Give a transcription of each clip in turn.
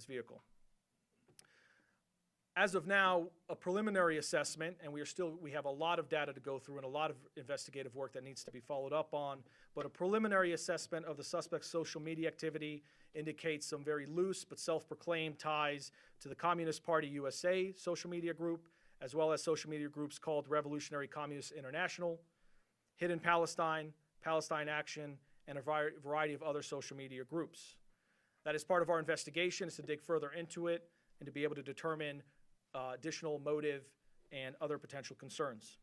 his vehicle. As of now, a preliminary assessment, and we have a lot of data to go through and a lot of investigative work that needs to be followed up on, but a preliminary assessment of the suspect's social media activity indicates some very loose but self-proclaimed ties to the Communist Party USA social media group, as well as social media groups called Revolutionary Communist International, Hidden Palestine, Palestine Action, and a variety of other social media groups. That is part of our investigation, is to dig further into it and to be able to determine additional motive and other potential concerns.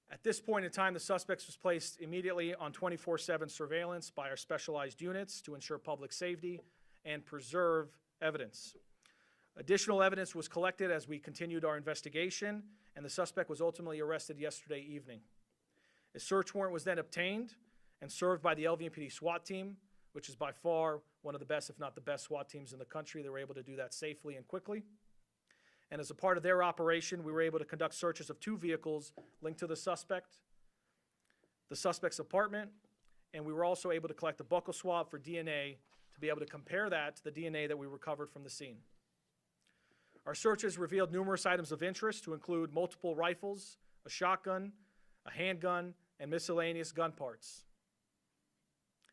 At this point in time, the suspect was placed immediately on 24/7 surveillance by our specialized units to ensure public safety and preserve evidence. Additional evidence was collected as we continued our investigation, and the suspect was ultimately arrested yesterday evening. A search warrant was then obtained and served by the LVMPD SWAT team, which is by far one of the best, if not the best, SWAT teams in the country. They were able to do that safely and quickly. And as a part of their operation, we were able to conduct searches of 2 vehicles linked to the suspect's apartment, and we were also able to collect a buccal swab for DNA to be able to compare that to the DNA that we recovered from the scene. Our searches revealed numerous items of interest to include multiple rifles, a shotgun, a handgun, and miscellaneous gun parts.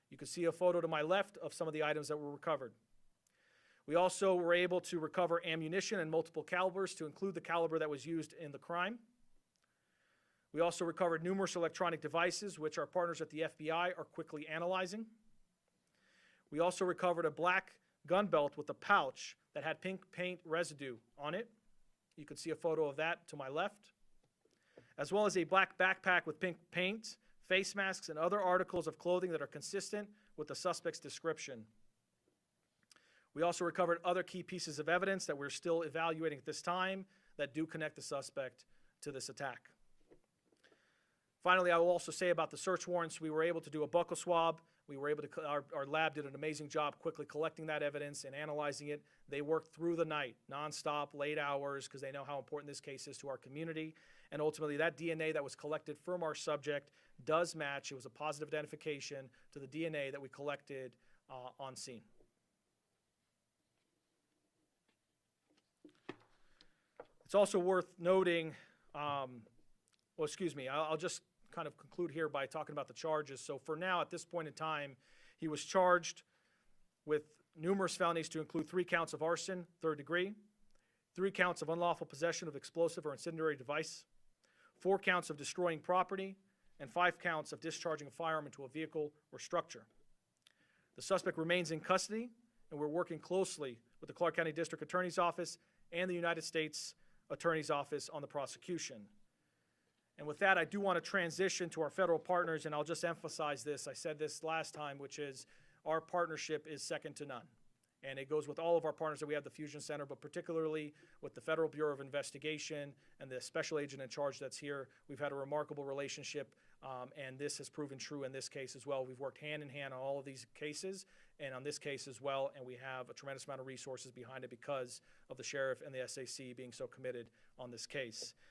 You can see a photo to my left of some of the items that were recovered. We also were able to recover ammunition in multiple calibers to include the caliber that was used in the crime. We also recovered numerous electronic devices, which our partners at the FBI are quickly analyzing. We also recovered a black gun belt with a pouch that had pink paint residue on it. You can see a photo of that to my left, as well as a black backpack with pink paint, face masks, and other articles of clothing that are consistent with the suspect's description. We also recovered other key pieces of evidence that we're still evaluating at this time that do connect the suspect to this attack. Finally, I will also say about the search warrants, we were able to do a buccal swab. We were able to, our lab did an amazing job quickly collecting that evidence and analyzing it. They worked through the night, nonstop, late hours, because they know how important this case is to our community. And ultimately, that DNA that was collected from our subject does match. It was a positive identification to the DNA that we collected on scene. It's also worth noting, I'll just kind of conclude here by talking about the charges. So for now, at this point in time, he was charged with numerous felonies to include 3 counts of arson, 3rd degree, 3 counts of unlawful possession of explosive or incendiary device, 4 counts of destroying property, and 5 counts of discharging a firearm into a vehicle or structure. The suspect remains in custody, and we're working closely with the Clark County District Attorney's Office and the United States Attorney's Office on the prosecution. And with that, I do want to transition to our federal partners, and I'll just emphasize this. I said this last time, which is our partnership is second to none. And it goes with all of our partners that we have, the Fusion Center, but particularly with the Federal Bureau of Investigation and the special agent in charge that's here. We've had a remarkable relationship, and this has proven true in this case as well. We've worked hand in hand on all of these cases and on this case as well, and we have a tremendous amount of resources behind it because of the sheriff and the SAC being so committed on this case.